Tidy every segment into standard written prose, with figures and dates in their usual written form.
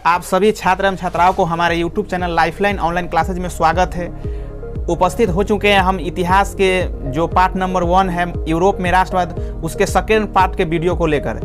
आप सभी छात्र एवं छात्राओं को हमारे YouTube channel lifeline online classes में स्वागत है। उपस्थित हो चुके हैं हम इतिहास के जो पार्ट नंबर 1 है यूरोप में राष्ट्रवाद, उसके सेकेंड पार्ट के वीडियो को लेकर।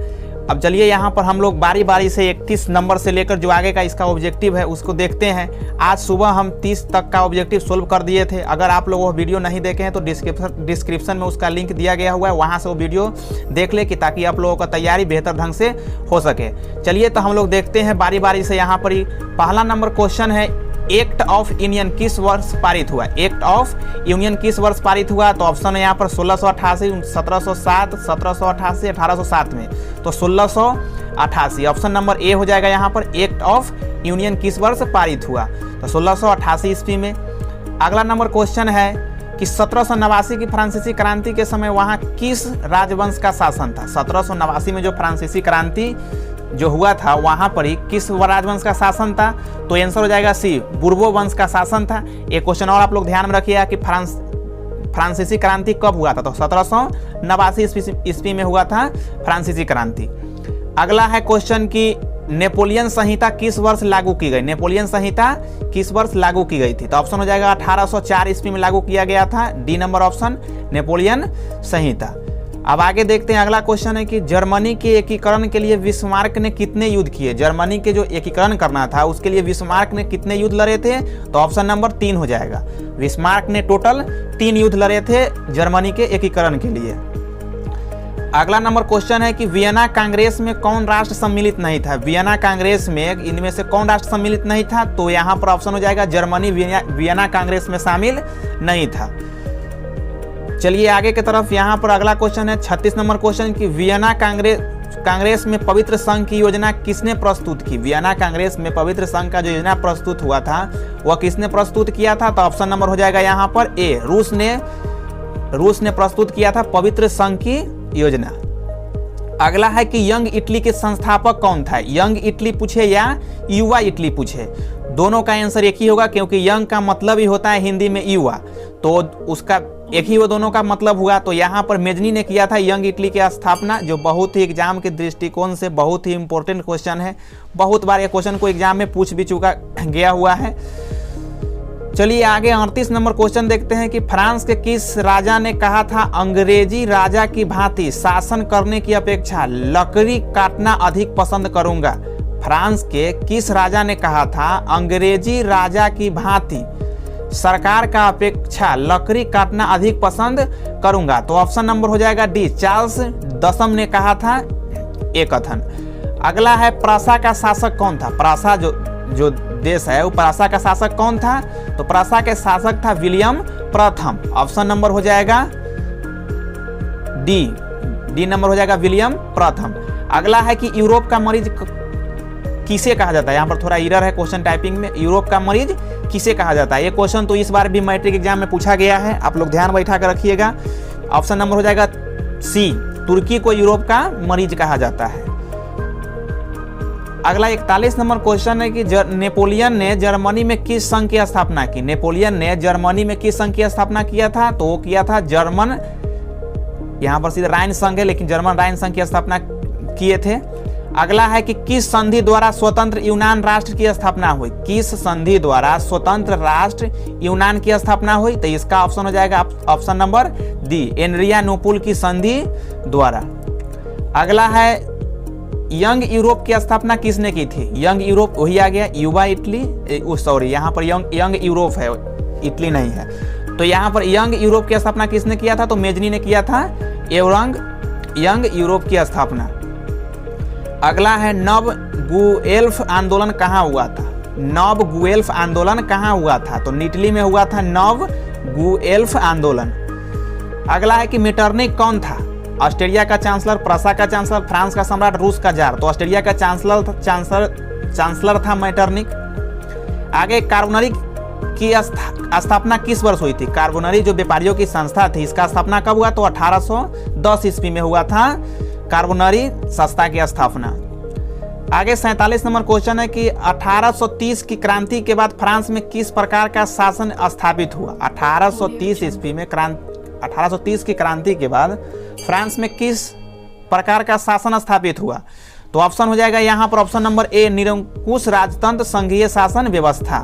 अब चलिए यहाँ पर हम लोग बारी बारी से 31 नंबर से लेकर जो आगे का इसका ऑब्जेक्टिव है उसको देखते हैं। आज सुबह हम 30 तक का ऑब्जेक्टिव सोल्व कर दिए थे। अगर आप लोग वो वीडियो नहीं देखे हैं तो डिस्क्रिप्शन में उसका लिंक दिया गया हुआ है, वहाँ से वो वीडियो देख ले कि ताकि आप लोगों का तैयारी बेहतर ढंग से हो सके। चलिए तो हम लोग देखते हैं बारी बारी से। यहाँ पर ही पहला नंबर क्वेश्चन है, एक्ट ऑफ यूनियन किस वर्ष पारित हुआ? एक्ट ऑफ यूनियन किस वर्ष पारित हुआ? तो ऑप्शन है यहाँ पर 1688, 1707, 1788, 1807 में। तो 1688 ऑप्शन नंबर ए हो जाएगा। यहाँ पर एक्ट ऑफ यूनियन किस वर्ष पारित हुआ? तो 1688 ईस्वी में। अगला नंबर क्वेश्चन है कि 1789 की फ्रांसीसी क्रांति के समय वहाँ किस राजवंश का शासन था? 1789 में जो फ्रांसीसी क्रांति जो हुआ था वहां पर ही किस राजवंश का शासन था? तो आंसर हो जाएगा सी, बुर्बो वंश का शासन था। एक क्वेश्चन और आप लोग ध्यान में रखिएगा कि फ्रांसीसी क्रांति कब हुआ था? तो 1789 ईस्वी में हुआ था फ्रांसीसी क्रांति। अगला है क्वेश्चन कि नेपोलियन संहिता किस वर्ष लागू की गई? नेपोलियन संहिता किस वर्ष लागू की गई थी? तो ऑप्शन हो जाएगा 1804 ईस्वी में लागू किया गया था। डी नंबर ऑप्शन, नेपोलियन संहिता। अब आगे देखते हैं। अगला क्वेश्चन है कि जर्मनी के एकीकरण के लिए बिस्मार्क ने कितने युद्ध किए? जर्मनी के जो एकीकरण करना था उसके लिए बिस्मार्क ने कितने युद्ध लड़े थे? तो ऑप्शन नंबर 3 हो जाएगा। बिस्मार्क ने टोटल 3 युद्ध लड़े थे जर्मनी के एकीकरण के लिए। अगला नंबर क्वेश्चन है कि वियना कांग्रेस में कौन राष्ट्र सम्मिलित नहीं था? वियना कांग्रेस में इनमें से कौन राष्ट्र सम्मिलित नहीं था? तो यहाँ पर ऑप्शन हो जाएगा जर्मनी वियना कांग्रेस में शामिल नहीं था। चलिए आगे की तरफ। यहाँ पर अगला क्वेश्चन है 36 नंबर क्वेश्चन कि वियना कांग्रेस में पवित्र संघ की योजना किसने प्रस्तुत की? वियना कांग्रेस में पवित्र संघ का जो योजना प्रस्तुत हुआ था वह किसने प्रस्तुत किया था? तो ऑप्शन नंबर हो जाएगा यहाँ पर ए, रूस ने प्रस्तुत किया था पवित्र संघ की योजना। अगला है कि यंग इटली के संस्थापक कौन था? यंग इटली पूछे या युवा इटली पूछे, दोनों का आंसर एक ही होगा, क्योंकि यंग का मतलब ही होता है हिंदी में युवा, तो उसका एक ही वो दोनों का मतलब हुआ। तो यहाँ पर मेजनी ने किया था यंग इटली की स्थापना, जो बहुत ही एग्जाम के दृष्टिकोण से बहुत ही इंपॉर्टेंट क्वेश्चन है। बहुत बार ये क्वेश्चन को एग्जाम में पूछ भी चुका गया हुआ है। चलिए आगे 38 नंबर क्वेश्चन देखते हैं कि फ्रांस के किस राजा ने कहा था अंग्रेजी राजा की भांति शासन करने की अपेक्षा लकड़ी काटना अधिक पसंद करूंगा? फ्रांस के किस राजा ने कहा था अंग्रेजी राजा की भांति सरकार का अपेक्षा लकड़ी काटना अधिक पसंद करूंगा? तो ऑप्शन नंबर हो जाएगा डी, चार्ल्स दसम ने कहा था ये कथन। अगला है प्रासा का शासक कौन था? प्रासा जो देश है वो प्रासा का शासक कौन था? तो प्रासा के शासक था विलियम प्रथम। ऑप्शन नंबर हो जाएगा डी नंबर हो जाएगा विलियम प्रथम। अगला है कि यूरोप का मरीज किसे कहा जाता है? यहाँ पर थोड़ा एरर है क्वेश्चन टाइपिंग में। यूरोप का मरीज किसे कहा जाता है? ये क्वेश्चन तो इस बार भी मैट्रिक एग्जाम में पूछा गया है, आप लोग ध्यान बैठा कर रखिएगा। ऑप्शन नंबर हो जाएगा सी, तुर्की को यूरोप का मरीज कहा जाता है। अगला 41 नंबर क्वेश्चन है कि नेपोलियन ने जर्मनी में किस संघ की स्थापना की? नेपोलियन ने जर्मनी में किस संघ की स्थापना किया था? तो वो किया था जर्मन, यहाँ पर सीधे राइन संघ है लेकिन जर्मन राइन संघ की स्थापना किए थे। अगला है कि किस संधि द्वारा स्वतंत्र यूनान राष्ट्र की स्थापना हुई? किस संधि द्वारा स्वतंत्र राष्ट्र यूनान की स्थापना हुई? तो इसका ऑप्शन हो जाएगा ऑप्शन नंबर डी, एड्रियानोपुल की संधि द्वारा। अगला है यंग यूरोप की स्थापना किसने की थी? यंग यूरोप वही आ गया, युवा इटली, सॉरी यहाँ पर यंग यूरोप है, इटली नहीं है। तो यहाँ पर यंग यूरोप की स्थापना किसने किया था? तो मेजनी ने किया था यंग यूरोप की स्थापना। अगला है नव गुएल्फ आंदोलन कहाँ हुआ था? नव गुएल्फ आंदोलन कहाँ हुआ था? तो इटली में हुआ था नव गुएल्फ आंदोलन। अगला है कि मेटरनिक कौन था? ऑस्ट्रेलिया का चांसलर, प्रासा का चांसलर, फ्रांस का सम्राट, रूस का जार। तो ऑस्ट्रेलिया का चांसलर था मेटरनिक। आगे कार्बोनरी की स्थापना किस वर्ष हुई थी? कार्बोनरी जो व्यापारियों की संस्था थी इसका स्थापना कब हुआ? तो 1810 ईस्वी में हुआ था कार्बोनरी संस्था की स्थापना। आगे 47 नंबर क्वेश्चन है कि 1830 की क्रांति के बाद फ्रांस में किस प्रकार का शासन स्थापित हुआ? 1830 ईस्वी में 1830 की क्रांति के बाद फ्रांस में किस प्रकार का शासन स्थापित हुआ? तो ऑप्शन हो जाएगा यहाँ पर ऑप्शन नंबर ए, निरंकुश राजतंत्र संघीय शासन व्यवस्था।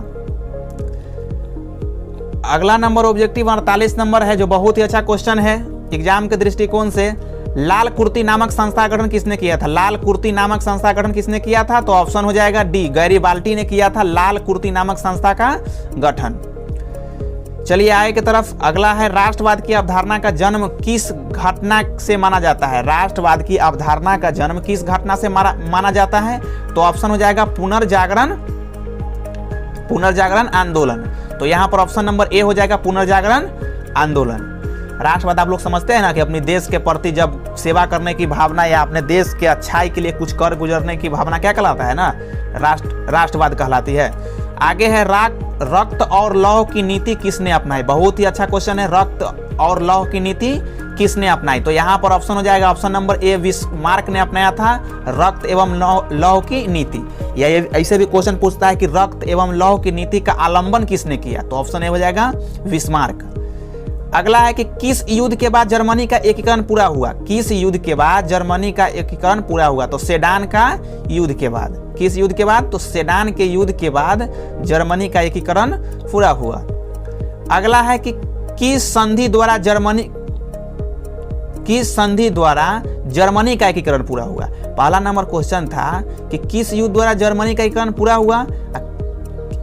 अगला नंबर ऑब्जेक्टिव 48 नंबर है, जो बहुत ही अच्छा क्वेश्चन है एग्जाम के दृष्टिकोण से। लाल कुर्ती नामक संस्था गठन किसने किया था? लाल कुर्ती नामक संस्था गठन किसने किया था? तो ऑप्शन हो जाएगा डी, गैरीबाल्टी ने किया था लाल कुर्ती नामक संस्था का गठन। चलिए आगे की तरफ, अगला है राष्ट्रवाद की अवधारणा का जन्म किस घटना से माना जाता है? राष्ट्रवाद की अवधारणा का जन्म किस घटना से माना जाता है? तो ऑप्शन हो जाएगा पुनर्जागरण आंदोलन। तो यहाँ पर ऑप्शन नंबर ए हो जाएगा पुनर्जागरण आंदोलन। राष्ट्रवाद आप लोग समझते हैं ना कि अपने देश के प्रति जब सेवा करने की भावना या अपने देश के अच्छाई के लिए कुछ कर गुजरने की भावना क्या कहलाता है ना? राष्ट्रवाद कहलाती है। आगे है रक्त और लौह की नीति किसने अपनाई? बहुत ही अच्छा क्वेश्चन है, रक्त और लौह की नीति किसने अपनाई? तो यहाँ पर ऑप्शन हो जाएगा ऑप्शन नंबर ए, बिस्मार्क ने अपनाया था रक्त एवं लौह की नीति। या ऐसे भी क्वेश्चन पूछता है कि रक्त एवं लौह की नीति का आलंबन किसने किया? तो ऑप्शन ए हो जाएगा बिस्मार्क। अगला है कि किस युद्ध के बाद जर्मनी का एकीकरण पूरा हुआ? किस युद्ध के बाद जर्मनी का एकीकरण पूरा हुआ? तो सेडान का युद्ध के बाद। किस युद्ध के बाद? तो सेडान के युद्ध के बाद जर्मनी का एकीकरण पूरा हुआ। अगला है कि किस संधि द्वारा जर्मनी का एकीकरण पूरा हुआ? पहला नंबर क्वेश्चन था कि किस युद्ध द्वारा जर्मनी का एकीकरण पूरा हुआ,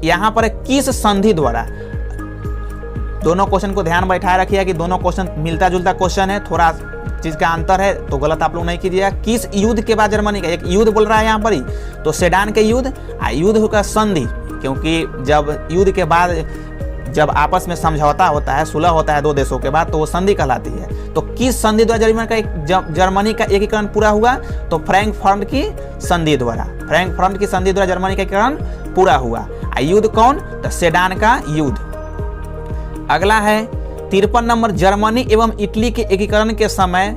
यहाँ पर किस संधि द्वारा। दोनों क्वेश्चन को ध्यान बैठाए रखिए कि दोनों क्वेश्चन मिलता जुलता क्वेश्चन है, थोड़ा चीज का अंतर है, तो गलत आप लोग नहीं कीजिएगा। किस युद्ध के बाद जर्मनी का, एक युद्ध बोल रहा है यहाँ पर ही, तो सेडान के युद्ध, युद्ध का संधि, क्योंकि जब युद्ध के बाद जब आपस में समझौता होता है, सुलह होता है दो देशों के बाद, तो वो संधि कहलाती है। तो किस संधि द्वारा जर्मनी का एकीकरण पूरा हुआ? तो फ्रैंकफर्ट की संधि द्वारा जर्मनी का एकीकरण पूरा हुआ। युद्ध कौन? तो सेडान का युद्ध। अगला है 53 नंबर, जर्मनी एवं इटली के एकीकरण के समय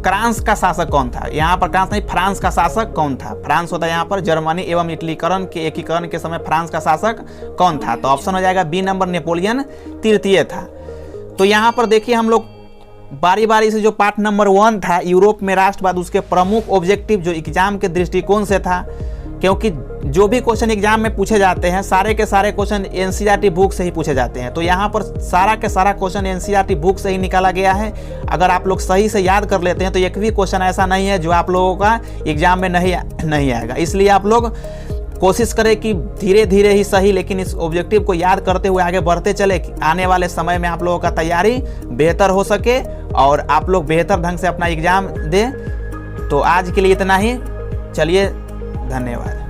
फ्रांस का शासक कौन था? यहाँ पर फ्रांस नहीं, फ्रांस का शासक कौन था? फ्रांस होता है यहाँ पर। जर्मनी एवं इटली के एकीकरण के समय फ्रांस का शासक कौन था? तो ऑप्शन हो जाएगा बी नंबर, नेपोलियन तृतीय था। तो यहाँ पर देखिए हम लोग बारी बारी से जो पार्ट नंबर 1 था यूरोप में राष्ट्रवाद, उसके प्रमुख ऑब्जेक्टिव जो एग्जाम के दृष्टिकोण से था, क्योंकि जो भी क्वेश्चन एग्जाम में पूछे जाते हैं सारे के सारे क्वेश्चन एनसीईआरटी बुक से ही पूछे जाते हैं। तो यहाँ पर सारा के सारा क्वेश्चन एनसीईआरटी बुक से ही निकाला गया है। अगर आप लोग सही से याद कर लेते हैं तो एक भी क्वेश्चन ऐसा नहीं है जो आप लोगों का एग्जाम में नहीं आएगा। इसलिए आप लोग कोशिश करें कि धीरे धीरे ही सही, लेकिन इस ऑब्जेक्टिव को याद करते हुए आगे बढ़ते चले कि आने वाले समय में आप लोगों का तैयारी बेहतर हो सके और आप लोग बेहतर ढंग से अपना एग्जाम दें। तो आज के लिए इतना ही, चलिए धन्यवाद।